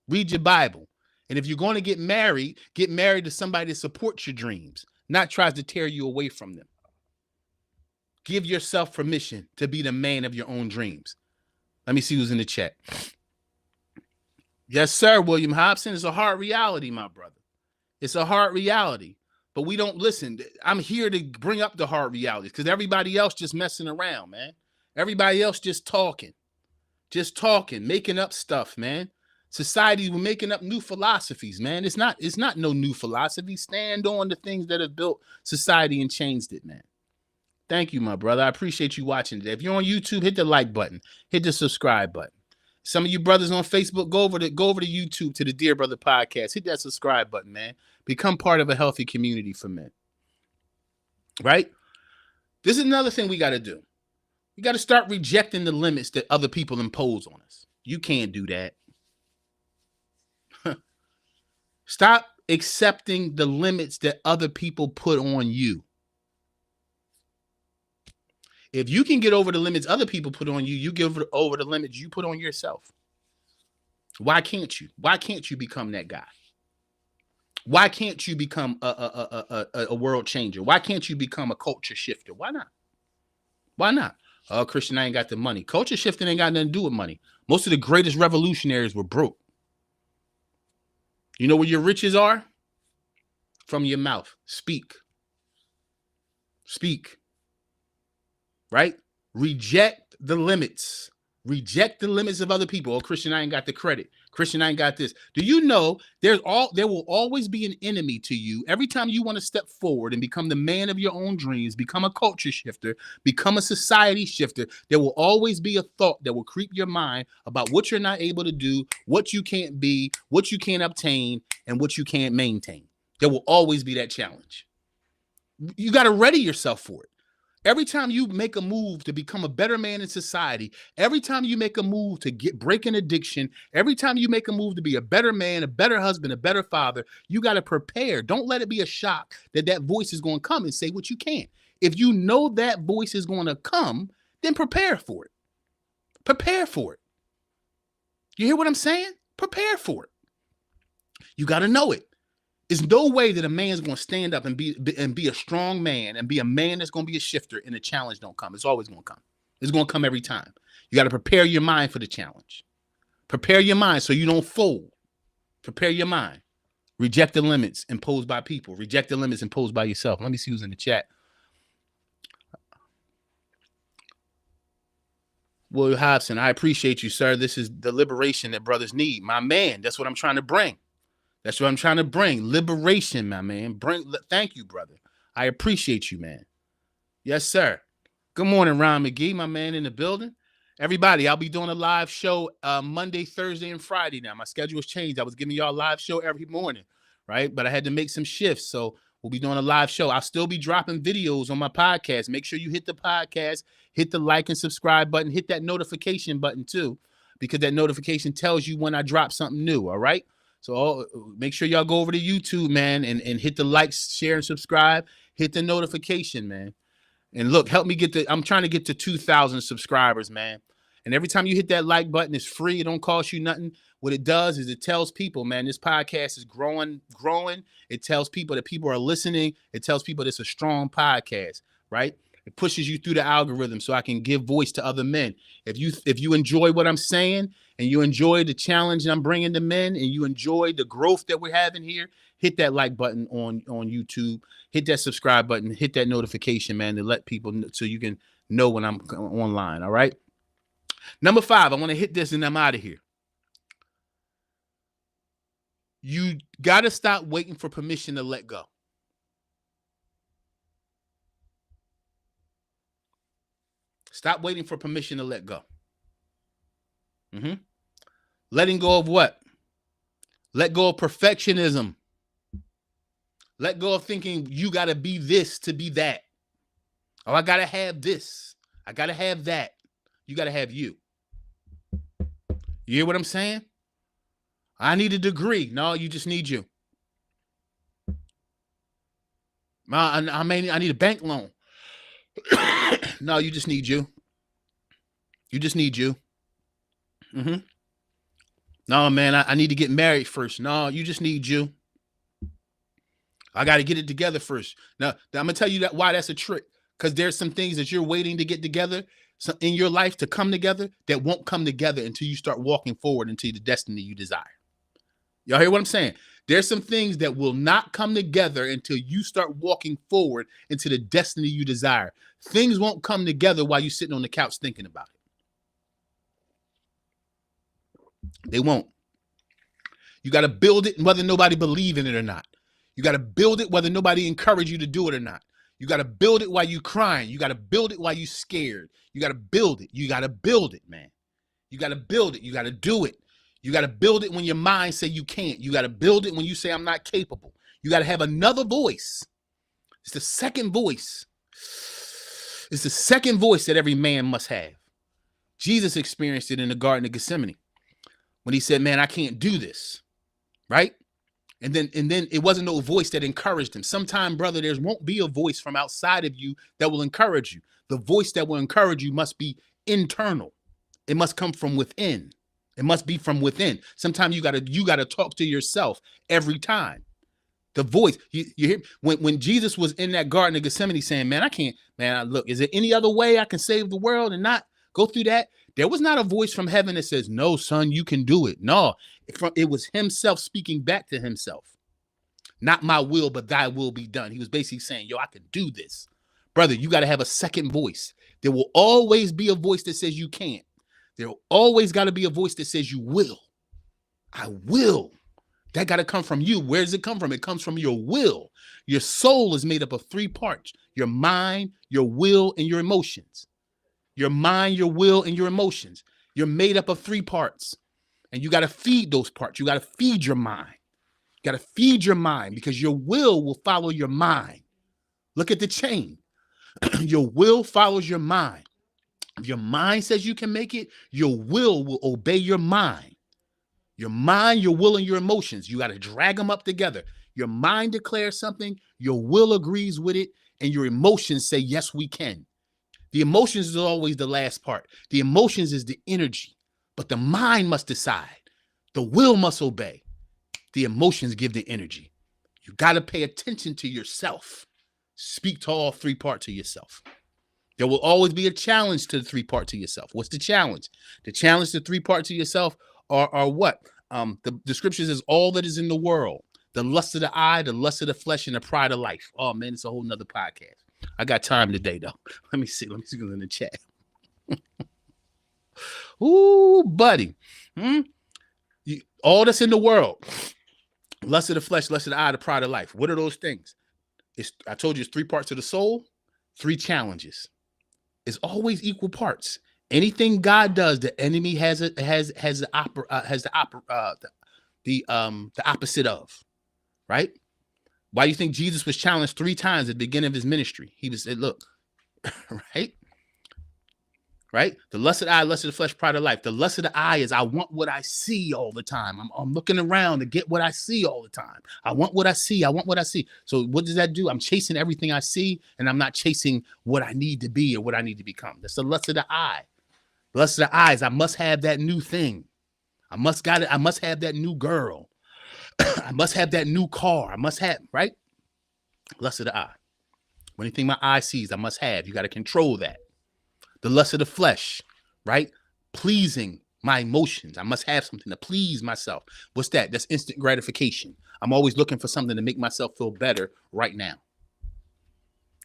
Read your Bible. And if you're going to get married to somebody that supports your dreams, not tries to tear you away from them. Give yourself permission to be the man of your own dreams. Let me see who's in the chat. Yes, sir, William Hobson. It's a hard reality, my brother. It's a hard reality. But we don't listen. I'm here to bring up the hard realities because everybody else just messing around, man. Everybody else just talking, making up stuff, man. Society, we're making up new philosophies, man. It's not no new philosophy. Stand on the things that have built society and changed it, man. Thank you, my brother. I appreciate you watching today. If you're on YouTube, hit the like button, hit the subscribe button. Some of you brothers on Facebook, go over to YouTube to the Dear Brother Podcast. Hit that subscribe button, man. Become part of a healthy community for men. Right? This is another thing we got to do. We got to start rejecting the limits that other people impose on us. You can't do that. Stop accepting the limits that other people put on you. If you can get over the limits other people put on you, you get over the limits you put on yourself. Why can't you? Why can't you become that guy? Why can't you become a world changer? Why can't you become a culture shifter? Why not? Why not? Oh, Christian, I ain't got the money. Culture shifting ain't got nothing to do with money. Most of the greatest revolutionaries were broke. You know where your riches are? From your mouth. Speak. Speak. Right? Reject the limits Reject the limits of other people. Oh, Christian, I ain't got the credit. Christian, I ain't got this. Do you know there will always be an enemy to you every time you want to step forward and become the man of your own dreams, become a culture shifter, become a society shifter? There will always be a thought that will creep your mind about what you're not able to do, what you can't be, what you can't obtain, and what you can't maintain. There will always be that challenge. You got to ready yourself for it. Every time you make a move to become a better man in society, every time you make a move to break an addiction, every time you make a move to be a better man, a better husband, a better father, you got to prepare. Don't let it be a shock that voice is going to come and say what you can't. If you know that voice is going to come, then prepare for it. Prepare for it. You hear what I'm saying? Prepare for it. You got to know it. There's no way that a man's going to stand up and be a strong man and be a man that's going to be a shifter and the challenge don't come. It's always going to come. It's going to come every time. You got to prepare your mind for the challenge. Prepare your mind so you don't fold. Prepare your mind. Reject the limits imposed by people. Reject the limits imposed by yourself. Let me see who's in the chat. Will Hobson, I appreciate you, sir. This is the liberation that brothers need. My man, that's what I'm trying to bring. That's what I'm trying to bring. Liberation, my man. Thank you, brother. I appreciate you, man. Yes, sir. Good morning, Ron McGee, my man in the building. Everybody, I'll be doing a live show Monday, Thursday, and Friday now. My schedule has changed. I was giving y'all a live show every morning, right? But I had to make some shifts. So we'll be doing a live show. I'll still be dropping videos on my podcast. Make sure you hit the podcast, hit the like and subscribe button, hit that notification button too, because that notification tells you when I drop something new, all right? So make sure y'all go over to YouTube, man, and hit the like, share, and subscribe. Hit the notification, man. And look, help me I'm trying to get to 2,000 subscribers, man. And every time you hit that like button, it's free. It don't cost you nothing. What it does is it tells people, man, this podcast is growing. It tells people that people are listening. It tells people that it's a strong podcast, right? It pushes you through the algorithm so I can give voice to other men. If you enjoy what I'm saying and you enjoy the challenge I'm bringing to men and you enjoy the growth that we're having here, hit that like button on YouTube, hit that subscribe button, hit that notification, man, to let people know so you can know when I'm online, all right? Number 5, I want to hit this and I'm out of here. You got to stop waiting for permission to let go. Stop waiting for permission to let go. Letting go of what? Let go of perfectionism. Let go of thinking you got to be this to be that. Oh, I got to have this. I got to have that. You got to have you. You hear what I'm saying? I need a degree. No, you just need you. I need a bank loan. No, you just need you. You just need you. No, man, I need to get married first. No, you just need you. I got to get it together first. Now, I'm going to tell you why that's a trick. Because there's some things that you're waiting to get together in your life to come together that won't come together until you start walking forward into the destiny you desire. Y'all hear what I'm saying? There's some things that will not come together until you start walking forward into the destiny you desire. Things won't come together while you're sitting on the couch thinking about it. They won't. You got to build it whether nobody believes in it or not. You got to build it whether nobody encourage you to do it or not. You got to build it while you crying. You got to build it while you scared. You got to build it. You got to build it, man. You got to build it. You got to do it. You got to build it when your mind say you can't. You got to build it when you say I'm not capable. You got to have another voice. It's the second voice. It's the second voice that every man must have. Jesus experienced it in the Garden of Gethsemane when he said, man, I can't do this, right? And then it wasn't no voice that encouraged him. Sometime, brother, there won't be a voice from outside of you that will encourage you. The voice that will encourage you must be internal. It must come from within. It must be from within. Sometimes you gotta talk to yourself every time. The voice, you hear when Jesus was in that Garden of Gethsemane saying, man, I can't, man, look, is there any other way I can save the world and not go through that? There was not a voice from heaven that says, no, son, you can do it. No, it was himself speaking back to himself. Not my will, but thy will be done. He was basically saying, yo, I can do this. Brother, you got to have a second voice. There will always be a voice that says you can't. There always got to be a voice that says you will. I will. That got to come from you. Where does it come from? It comes from your will. Your soul is made up of 3 parts: your mind, your will, and your emotions. Your mind, your will, and your emotions. You're made up of 3 parts. And you got to feed those parts. You got to feed your mind. You got to feed your mind, because your will follow your mind. Look at the chain. Your will follows your mind. If your mind says you can make it, your will obey your mind. Your mind, your will, and your emotions. You got to drag them up together. Your mind declares something, your will agrees with it, and your emotions say, yes, we can. The emotions is always the last part. The emotions is the energy, but the mind must decide. The will must obey. The emotions give the energy. You got to pay attention to yourself. Speak to all 3 parts of yourself. There will always be a challenge to the 3 parts of yourself. What's the challenge? The challenge to 3 parts of yourself are what? The scripture says all that is in the world: the lust of the eye, the lust of the flesh, and the pride of life. Oh man, it's a whole nother podcast. I got time today though. Let me see what's in the chat. Ooh, buddy. All that's in the world: lust of the flesh, lust of the eye, the pride of life. What are those things? I told you it's 3 parts of the soul, 3 challenges. It's always equal parts. Anything God does, the enemy has the opposite of, right? Why do you think Jesus was challenged 3 times at the beginning of his ministry? He was said, look, right? The lust of the eye, lust of the flesh, pride of life. The lust of the eye is I want what I see all the time. I'm looking around to get what I see all the time. I want what I see. I want what I see. So what does that do? I'm chasing everything I see, and I'm not chasing what I need to be or what I need to become. That's the lust of the eye. The lust of the eyes. I must have that new thing. I must have that new girl. I must have that new car. I must have, right? Lust of the eye. Anything my eye sees, I must have. You got to control that. The lust of the flesh, right? Pleasing my emotions. I must have something to please myself. What's that? That's instant gratification. I'm always looking for something to make myself feel better right now.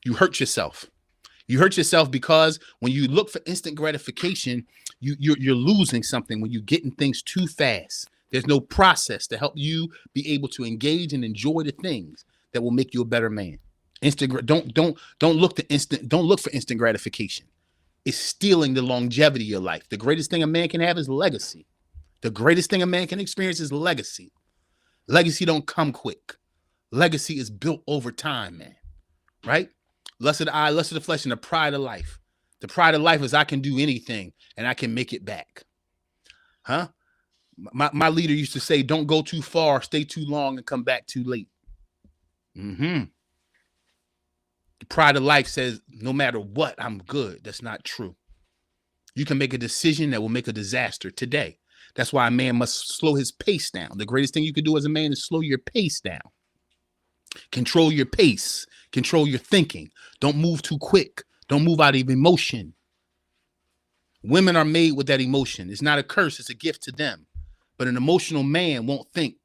You hurt yourself. You hurt yourself because when you look for instant gratification, you're losing something when you're getting things too fast. There's no process to help you be able to engage and enjoy the things that will make you a better man. Don't look for instant gratification. It's stealing the longevity of your life. The greatest thing a man can have is legacy. The greatest thing a man can experience is legacy. Legacy don't come quick. Legacy is built over time, man. Right? Lust of the eye, lust of the flesh, and the pride of life. The pride of life is I can do anything and I can make it back. Huh? My leader used to say, don't go too far, stay too long, and come back too late. The pride of life says, no matter what, I'm good. That's not true. You can make a decision that will make a disaster today. That's why a man must slow his pace down. The greatest thing you can do as a man is slow your pace down. Control your pace. Control your thinking. Don't move too quick. Don't move out of emotion. Women are made with that emotion. It's not a curse. It's a gift to them. But an emotional man won't think.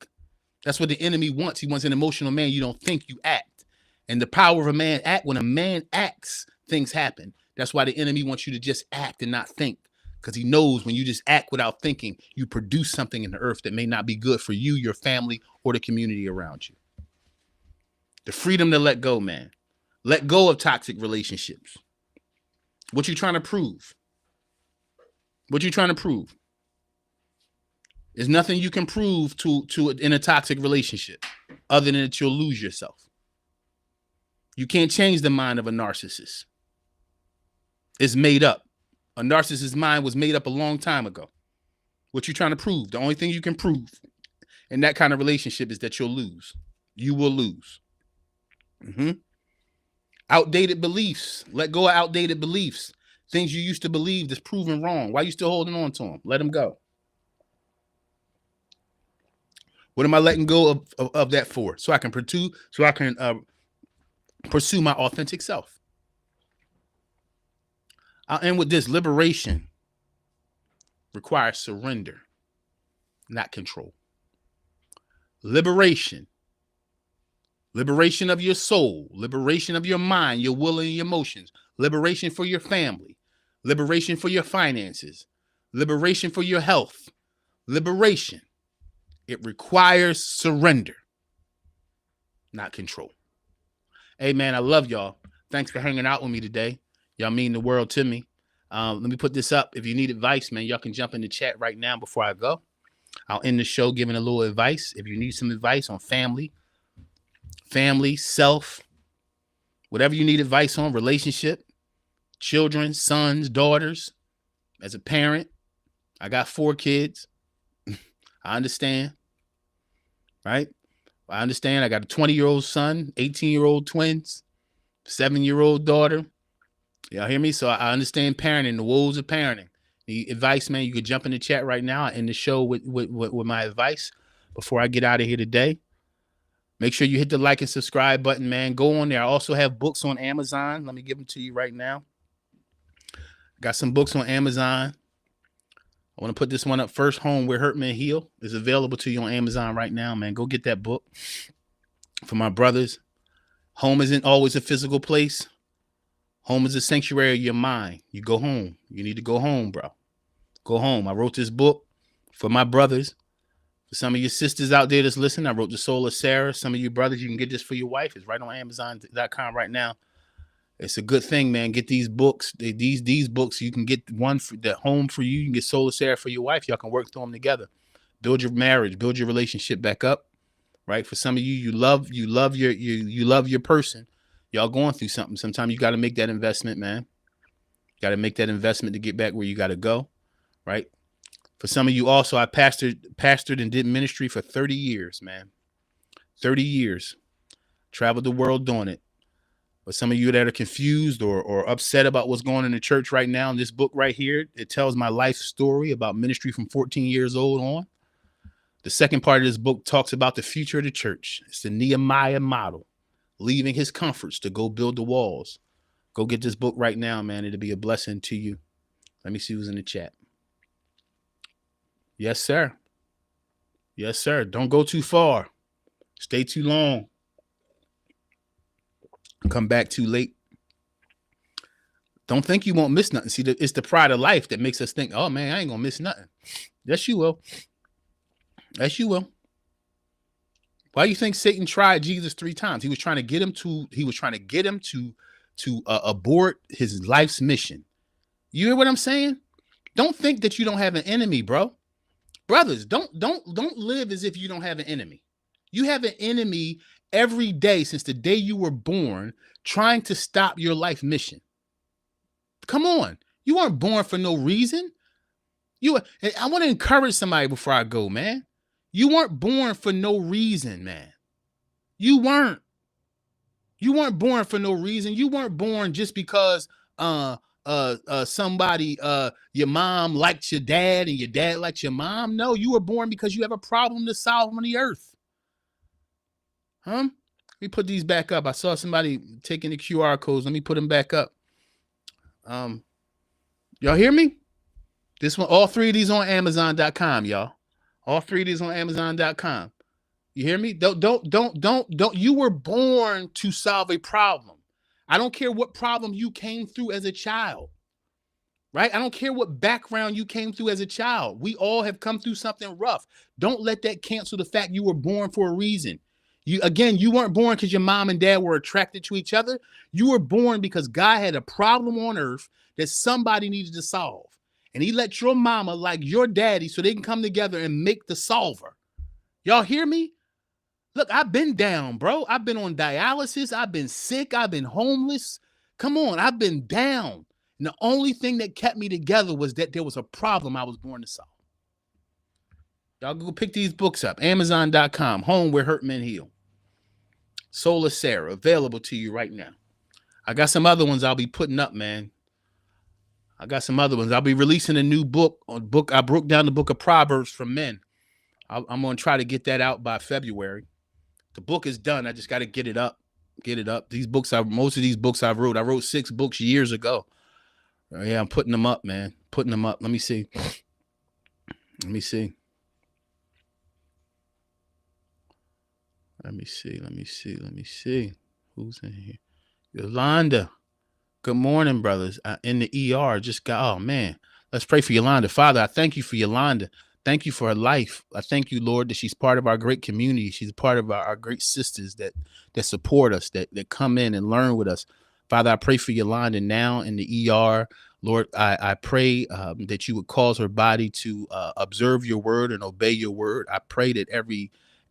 That's what the enemy wants. He wants an emotional man. You don't think, you act. And the power of a man when a man acts, things happen. That's why the enemy wants you to just act and not think. Because he knows when you just act without thinking, you produce something in the earth that may not be good for you, your family, or the community around you. The freedom to let go, man. Let go of toxic relationships. What you trying to prove? What you trying to prove? There's nothing you can prove in a toxic relationship other than that you'll lose yourself. You can't change the mind of a narcissist. It's made up. A narcissist's mind was made up a long time ago. What you trying to prove? The only thing you can prove in that kind of relationship is that you'll lose. You will lose. Outdated beliefs. Let go of outdated beliefs. Things you used to believe that's proven wrong. Why are you still holding on to them? Let them go. What am I letting go of that for? So I can pursue my authentic self. I'll end with this. Liberation requires surrender, not control. Liberation. Liberation of your soul. Liberation of your mind, your will, and your emotions. Liberation for your family. Liberation for your finances. liberation for your health, liberation. It requires surrender, not control. Hey, man, I love y'all. Thanks for hanging out with me today. Y'all mean the world to me. Let me put this up. If you need advice, man, y'all can jump in the chat right now before I go. I'll end the show giving a little advice. If you need some advice on family, self, whatever you need advice on, relationship, children, sons, daughters. As a parent, I got 4 kids. I understand, right? I understand. I got a 20-year-old son, 18-year-old twins, 7-year-old daughter. Y'all hear me? So I understand parenting, the woes of parenting. The advice, man, you could jump in the chat right now and end the show with my advice before I get out of here today. Make sure you hit the like and subscribe button, man. Go on there. I also have books on Amazon. Let me give them to you right now. Got some books on Amazon. I want to put this one up first. Home Where Hurt Men Heal is available to you on Amazon right now, man. Go get that book. For my brothers, home isn't always a physical place. Home is a sanctuary of your mind. You go home. You need to go home, bro. Go home. I wrote this book for my brothers. For some of your sisters out there that's listening, I wrote The Soul of Sarah. Some of you brothers, you can get this for your wife. It's right on Amazon.com right now. It's a good thing, man. Get these books. These books, you can get one for the home for you. You can get Soul of Sarah for your wife. Y'all can work through them together. Build your marriage. Build your relationship back up. Right? For some of you, you love your person. Y'all going through something. Sometimes you got to make that investment, man. Got to make that investment to get back where you got to go. Right? For some of you also, I pastored and did ministry for 30 years, man. 30 years. Traveled the world doing it. But some of you that are confused or upset about what's going on in the church right now, in this book right here, it tells my life story about ministry from 14 years old on. The second part of this book talks about the future of the church. It's the Nehemiah model, leaving his comforts to go build the walls. Go get this book right now, man. It'll be a blessing to you. Let me see who's in the chat. Yes, sir. Yes, sir. Don't go too far. Stay too long. Come back too late. Don't think you won't miss nothing. See, it's the pride of life that makes us think, oh, man, I ain't going to miss nothing. Yes, you will. Yes, you will. Why do you think Satan tried Jesus 3 times? He was trying to get him to abort his life's mission. You hear what I'm saying? Don't think that you don't have an enemy, bro. Brothers, don't live as if you don't have an enemy. You have an enemy every day since the day you were born trying to stop your life mission. Come on. You weren't born for no reason. I want to encourage somebody before I go, man. You weren't born for no reason, man. You weren't born for no reason. You weren't born just because somebody your mom liked your dad and your dad liked your mom. No, you were born because you have a problem to solve on the earth. Let me put these back up. I saw somebody taking the QR codes. Let me put them back up. Y'all hear me? This one, all 3 of these on Amazon.com, y'all. All 3 of these on Amazon.com. You hear me? Don't. You were born to solve a problem. I don't care what problem you came through as a child. Right? I don't care what background you came through as a child. We all have come through something rough. Don't let that cancel the fact you were born for a reason. You weren't born because your mom and dad were attracted to each other. You were born because God had a problem on earth that somebody needed to solve. And he let your mama like your daddy so they can come together and make the solver. Y'all hear me? Look, I've been down, bro. I've been on dialysis. I've been sick. I've been homeless. Come on, I've been down. And the only thing that kept me together was that there was a problem I was born to solve. Y'all go pick these books up. Amazon.com, Home Where Hurt Men Heal. Soul of Sarah, available to you right now. I got some other ones I'll be putting up, man. I got some other ones. I'll be releasing a new book. I broke down the book of Proverbs for men. I'm going to try to get that out by February. The book is done. I just got to get it up. Most of these books I wrote 6 books years ago. Yeah, I'm putting them up, man. Putting them up. Let me see. Let me see. Who's in here? Yolanda. Good morning, brothers. In the ER, oh man. Let's pray for Yolanda. Father, I thank you for Yolanda. Thank you for her life. I thank you, Lord, that she's part of our great community. She's a part of our great sisters that support us, that come in and learn with us. Father, I pray for Yolanda now in the ER. Lord, I pray that you would cause her body to observe your word and obey your word. I pray that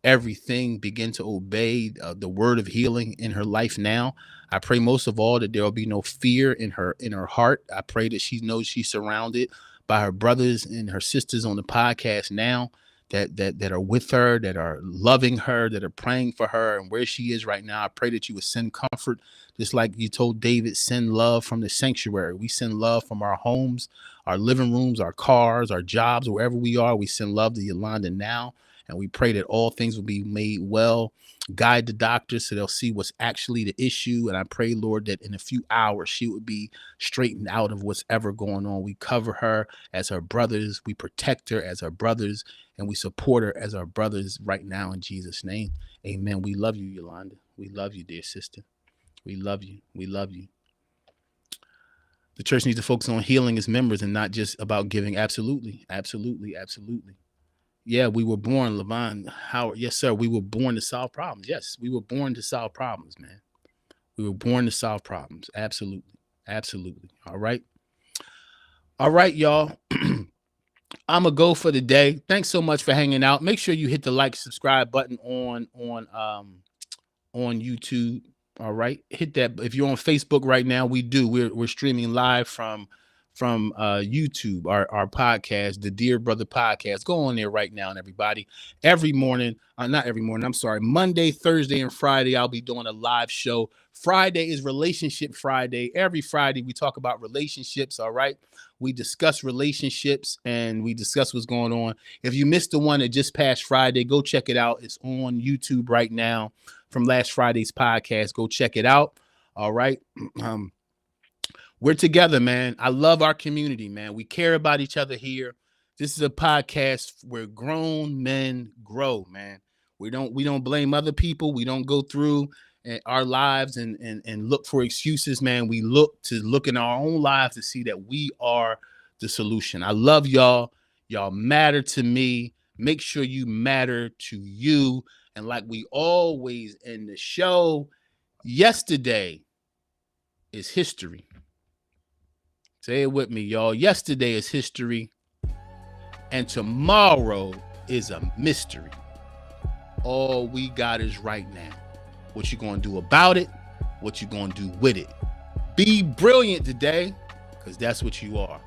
everything begin to obey the word of healing in her life now. I pray most of all that there will be no fear in her heart. I pray that she knows she's surrounded by her brothers and her sisters on the podcast now that are with her, that are loving her, that are praying for her and where she is right now. I pray that you would send comfort, just like you told David, send love from the sanctuary. We send love from our homes, our living rooms, our cars, our jobs, wherever we are. We send love to Yolanda now. And we pray that all things will be made well. Guide the doctors so they'll see what's actually the issue. And I pray, Lord, that in a few hours she would be straightened out of what's ever going on. We cover her as her brothers. We protect her as our brothers. And we support her as our brothers right now in Jesus' name. Amen. We love you, Yolanda. We love you, dear sister. We love you. We love you. The church needs to focus on healing its members and not just about giving. Absolutely. Absolutely. Absolutely. Yeah, we were born, Levon Howard. Yes, sir. We were born to solve problems. Yes, we were born to solve problems, man. We were born to solve problems. Absolutely. Absolutely. All right. All right, y'all. I'm going to go for the day. Thanks so much for hanging out. Make sure you hit the like, subscribe button on YouTube. All right. Hit that. If you're on Facebook right now, we're streaming live from YouTube, our podcast, the Dear Brother Podcast. Go on there right now, and everybody. Every morning, not every morning, I'm sorry, Monday, Thursday, and Friday, I'll be doing a live show. Friday is Relationship Friday. Every Friday, we talk about relationships, all right? We discuss relationships, and we discuss what's going on. If you missed the one that just passed Friday, go check it out. It's on YouTube right now from last Friday's podcast. Go check it out, all right? We're together, man. I love our community, man. We care about each other here. This is a podcast where grown men grow, man. We don't blame other people. We don't go through our lives and look for excuses, man. We look in our own lives to see that we are the solution. I love y'all. Y'all matter to me. Make sure you matter to you. And like we always end the show, yesterday is history. Say it with me, y'all. Yesterday is history, and tomorrow is a mystery. All we got is right now. What you gonna do about it? What you gonna do with it? Be brilliant today, because that's what you are.